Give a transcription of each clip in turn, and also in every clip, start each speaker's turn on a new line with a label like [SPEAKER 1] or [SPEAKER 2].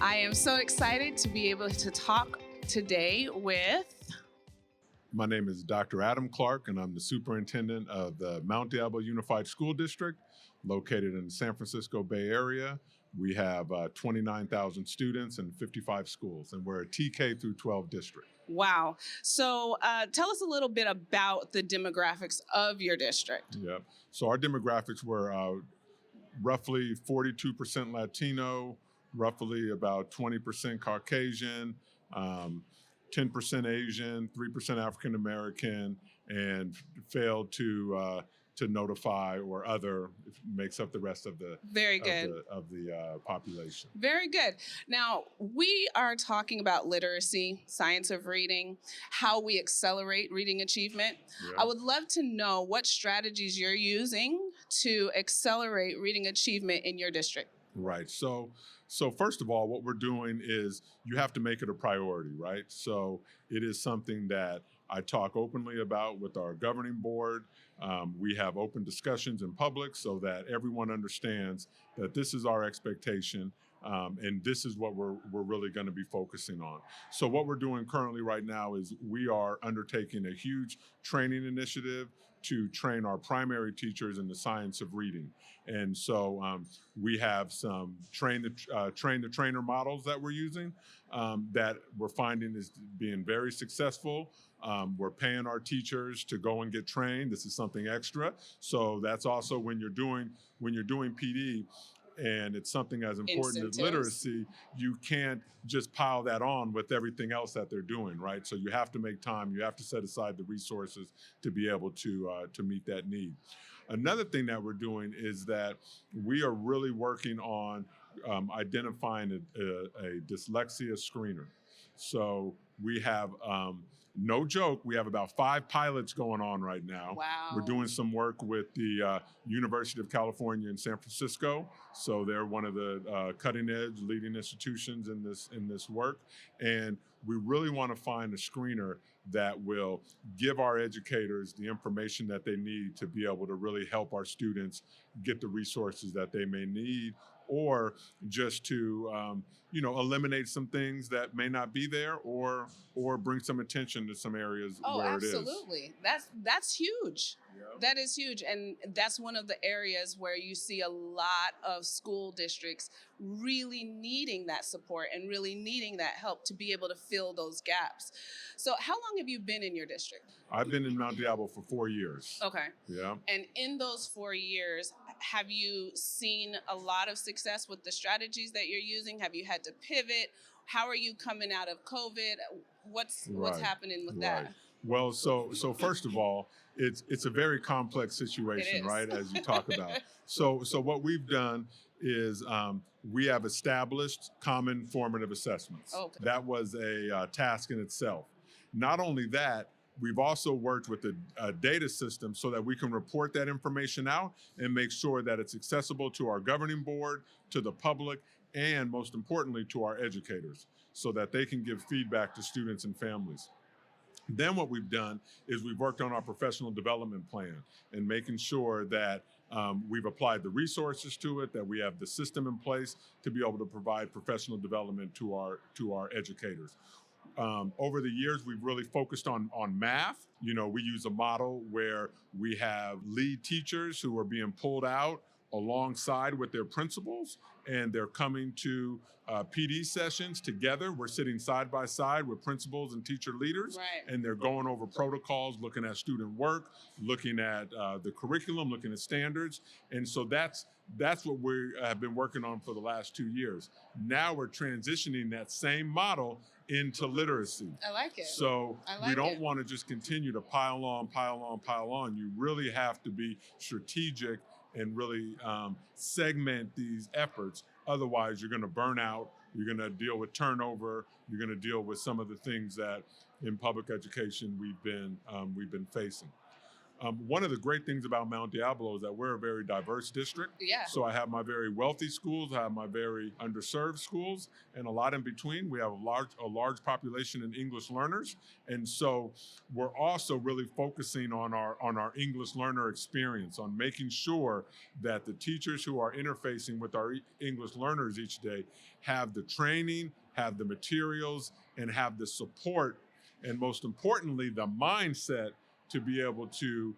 [SPEAKER 1] I am so excited to be able to talk today with.
[SPEAKER 2] My name is Dr. Adam Clark, and I'm the superintendent of the Mount Diablo Unified School District, located in the San Francisco Bay Area. We have 29,000 students and 55 schools, and we're a TK through 12 district.
[SPEAKER 1] Wow. So tell us a little bit about the demographics of your district.
[SPEAKER 2] Yep. So our demographics were roughly 42% Latino, roughly about 20% Caucasian, 10% Asian, 3% African American, and failed to notify or other makes up the rest of the
[SPEAKER 1] Very good
[SPEAKER 2] of the population.
[SPEAKER 1] Very good. Now we are talking about literacy, science of reading, how we accelerate reading achievement.
[SPEAKER 2] Yeah.
[SPEAKER 1] I would love to know what strategies you're using to accelerate reading achievement in your district.
[SPEAKER 2] Right. So first of all, what we're doing is you have to make it a priority, right? So it is something that I talk openly about with our governing board. We have open discussions in public so that everyone understands that this is our expectation. And this is what we're really going to be focusing on. So what we're doing currently right now is we are undertaking a huge training initiative to train our primary teachers in the science of reading. And so we have some train the trainer models that we're using that we're finding is being very successful. We're paying our teachers to go and get trained. This is something extra. So that's also when you're doing PD, and it's something as important as literacy, you can't just pile that on with everything else that they're doing, right? So you have to make time, you have to set aside the resources to be able to meet that need. Another thing that we're doing is that we are really working on identifying a dyslexia screener. So we have, no joke, we have about 5 pilots going on right now.
[SPEAKER 1] Wow.
[SPEAKER 2] We're doing some work with the University of California in San Francisco. So they're one of the cutting edge leading institutions in this work. And we really want to find a screener that will give our educators the information that they need to be able to really help our students get the resources that they may need, or just to eliminate some things that may not be there, or bring some attention to some areas where it is.
[SPEAKER 1] Oh, absolutely. That's huge.
[SPEAKER 2] Yep.
[SPEAKER 1] That is huge. And that's one of the areas where you see a lot of school districts really needing that support and really needing that help to be able to fill those gaps. So how long have you been in your district?
[SPEAKER 2] I've been in Mount Diablo for 4 years.
[SPEAKER 1] Okay.
[SPEAKER 2] Yeah.
[SPEAKER 1] And in those 4 years, have you seen a lot of success with the strategies that you're using? Have you had to pivot? How are you coming out of COVID? What's happening with that?
[SPEAKER 2] Well, so first of all, it's a very complex situation, right? As you talk about. So what we've done is we have established common formative assessments.
[SPEAKER 1] Okay.
[SPEAKER 2] That was a task in itself. Not only that, we've also worked with a data system so that we can report that information out and make sure that it's accessible to our governing board, to the public, and most importantly, to our educators, so that they can give feedback to students and families. Then what we've done is we've worked on our professional development plan and making sure that we've applied the resources to it, that we have the system in place to be able to provide professional development to our educators. Over the years, we've really focused on math. We use a model where we have lead teachers who are being pulled out alongside with their principals, and they're coming to PD sessions together. We're sitting side by side with principals and teacher leaders,
[SPEAKER 1] right,
[SPEAKER 2] and they're going over protocols, looking at student work, looking at the curriculum, looking at standards. And so that's what we have been working on for the last 2 years. Now we're transitioning that same model into literacy.
[SPEAKER 1] I like it.
[SPEAKER 2] So we don't want to just continue to pile on. You really have to be strategic and really segment these efforts. Otherwise, you're going to burn out. You're going to deal with turnover. You're going to deal with some of the things that in public education we've been facing. One of the great things about Mount Diablo is that we're a very diverse district.
[SPEAKER 1] Yeah.
[SPEAKER 2] So I have my very wealthy schools, I have my very underserved schools, and a lot in between. We have a large population in English learners, and so we're also really focusing on our English learner experience, on making sure that the teachers who are interfacing with our English learners each day have the training, have the materials, and have the support, and most importantly, the mindset to be able to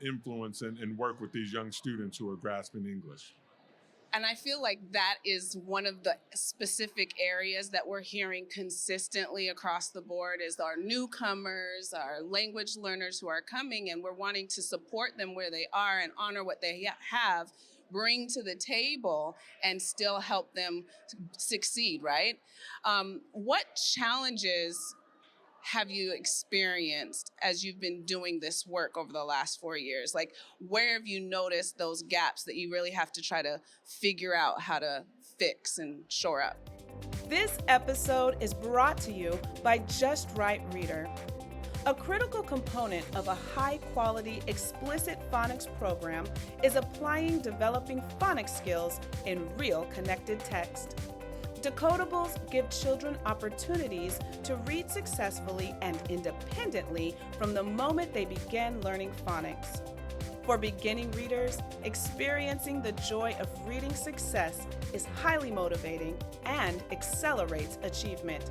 [SPEAKER 2] influence and work with these young students who are grasping English.
[SPEAKER 1] And I feel like that is one of the specific areas that we're hearing consistently across the board is our newcomers, our language learners who are coming, and we're wanting to support them where they are and honor what they have, bring to the table, and still help them succeed, right? What challenges have you experienced as you've been doing this work over the last 4 years? Like, where have you noticed those gaps that you really have to try to figure out how to fix and shore up?
[SPEAKER 3] This episode is brought to you by Just Right Reader. A critical component of a high-quality explicit phonics program is applying developing phonics skills in real connected text. Decodables give children opportunities to read successfully and independently from the moment they begin learning phonics. For beginning readers, experiencing the joy of reading success is highly motivating and accelerates achievement.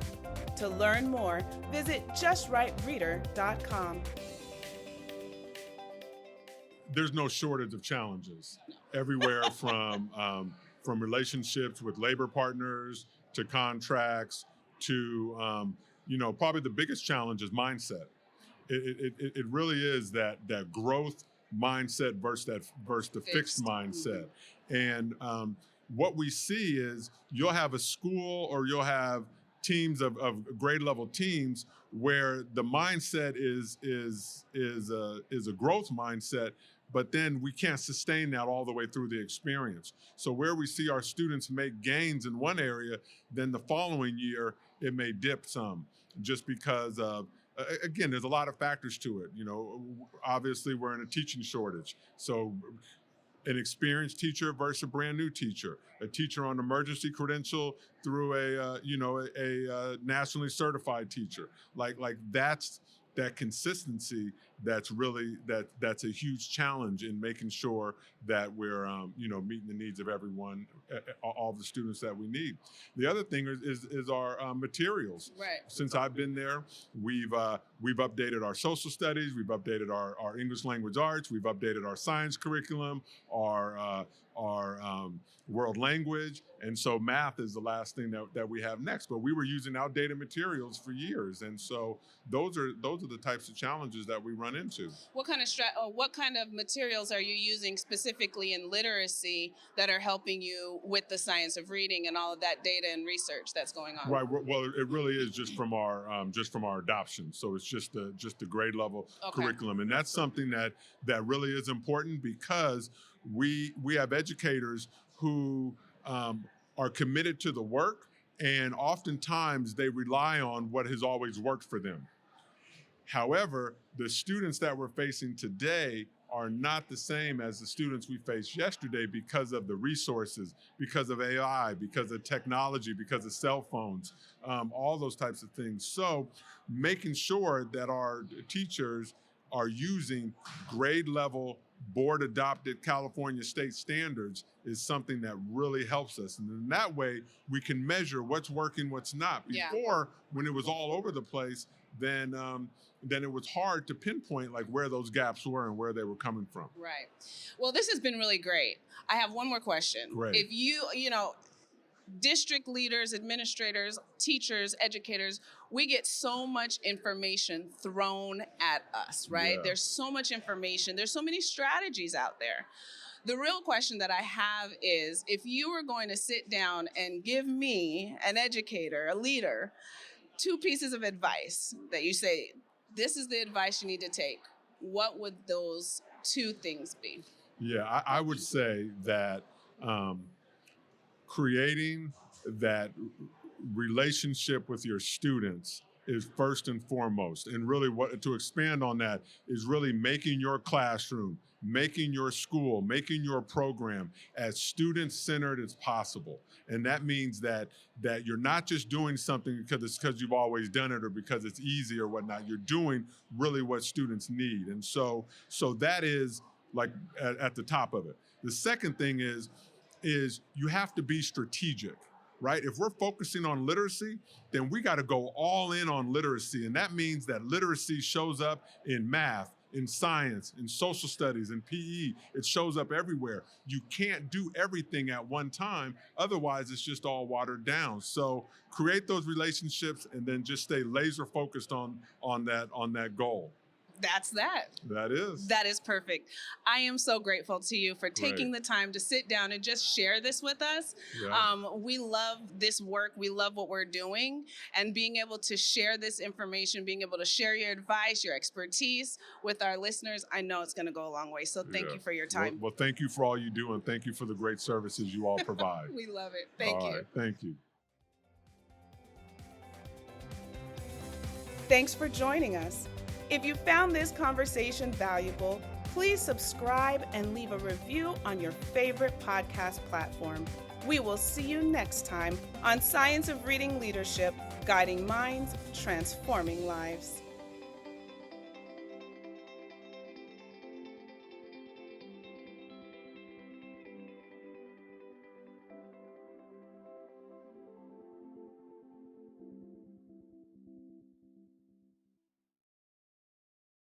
[SPEAKER 3] To learn more, visit justrightreader.com.
[SPEAKER 2] There's no shortage of challenges everywhere from relationships with labor partners to contracts to probably the biggest challenge is mindset. It really is that growth mindset versus the fixed mindset. And what we see is you'll have a school or you'll have teams of grade level teams where the mindset is a growth mindset, but then we can't sustain that all the way through the experience. So where we see our students make gains in one area, then the following year it may dip some, just because of, again, there's a lot of factors to it. Obviously we're in a teaching shortage. So an experienced teacher versus a brand new teacher, a teacher on emergency credential through a nationally certified teacher. Like that's that consistency that's a huge challenge in making sure that we're meeting the needs of everyone, all the students that we need. The other thing is our materials.
[SPEAKER 1] Right.
[SPEAKER 2] Since I've been there, we've updated our social studies, we've updated our English language arts, we've updated our science curriculum, our world language, and so math is the last thing that we have next. But we were using outdated materials for years, and so those are the types of challenges that we run into.
[SPEAKER 1] What kind of materials are you using specifically in literacy that are helping you with the science of reading and all of that data and research that's going on?
[SPEAKER 2] Right. Well, it really is just from our adoption. So it's just the grade level curriculum, and that's something that really is important because we have educators who are committed to the work, and oftentimes they rely on what has always worked for them. However, the students that we're facing today are not the same as the students we faced yesterday because of the resources, because of AI, because of technology, because of cell phones, all those types of things. So making sure that our teachers are using grade level board adopted California state standards is something that really helps us. And in that way, we can measure what's working, what's not. Before, when it was all over the place, then it was hard to pinpoint like where those gaps were and where they were coming from.
[SPEAKER 1] Right. Well, this has been really great. I have one more question.
[SPEAKER 2] Great.
[SPEAKER 1] If district leaders, administrators, teachers, educators, we get so much information thrown at us, right?
[SPEAKER 2] Yeah.
[SPEAKER 1] There's so much information. There's so many strategies out there. The real question that I have is, if you were going to sit down and give me, an educator, a leader, 2 pieces of advice that you say, this is the advice you need to take, what would those 2 things be?
[SPEAKER 2] Yeah, I would say that creating that relationship with your students is first and foremost. And really, what to expand on that is really making your classroom, making your school, making your program as student-centered as possible. And that means that you're not just doing something because you've always done it or because it's easy or whatnot. You're doing really what students need. And so that is like at the top of it. The second thing is you have to be strategic, right? If we're focusing on literacy, then we got to go all in on literacy. And that means that literacy shows up in math, in science, in social studies, in PE. It shows up everywhere. You can't do everything at one time. Otherwise, it's just all watered down. So create those relationships and then just stay laser focused on that goal.
[SPEAKER 1] That's that.
[SPEAKER 2] That is.
[SPEAKER 1] That is perfect. I am so grateful to you for taking
[SPEAKER 2] Great.
[SPEAKER 1] the time to sit down and just share this with us.
[SPEAKER 2] Yeah.
[SPEAKER 1] We love this work. We love what we're doing, and being able to share this information, being able to share your advice, your expertise with our listeners, I know it's going to go a long way. So thank you for your time.
[SPEAKER 2] Well, thank you for all you do, and thank you for the great services you all provide.
[SPEAKER 1] We love it. Thank you.
[SPEAKER 2] Right, thank you.
[SPEAKER 3] Thanks for joining us. If you found this conversation valuable, please subscribe and leave a review on your favorite podcast platform. We will see you next time on Science of Reading Leadership, guiding minds, transforming lives.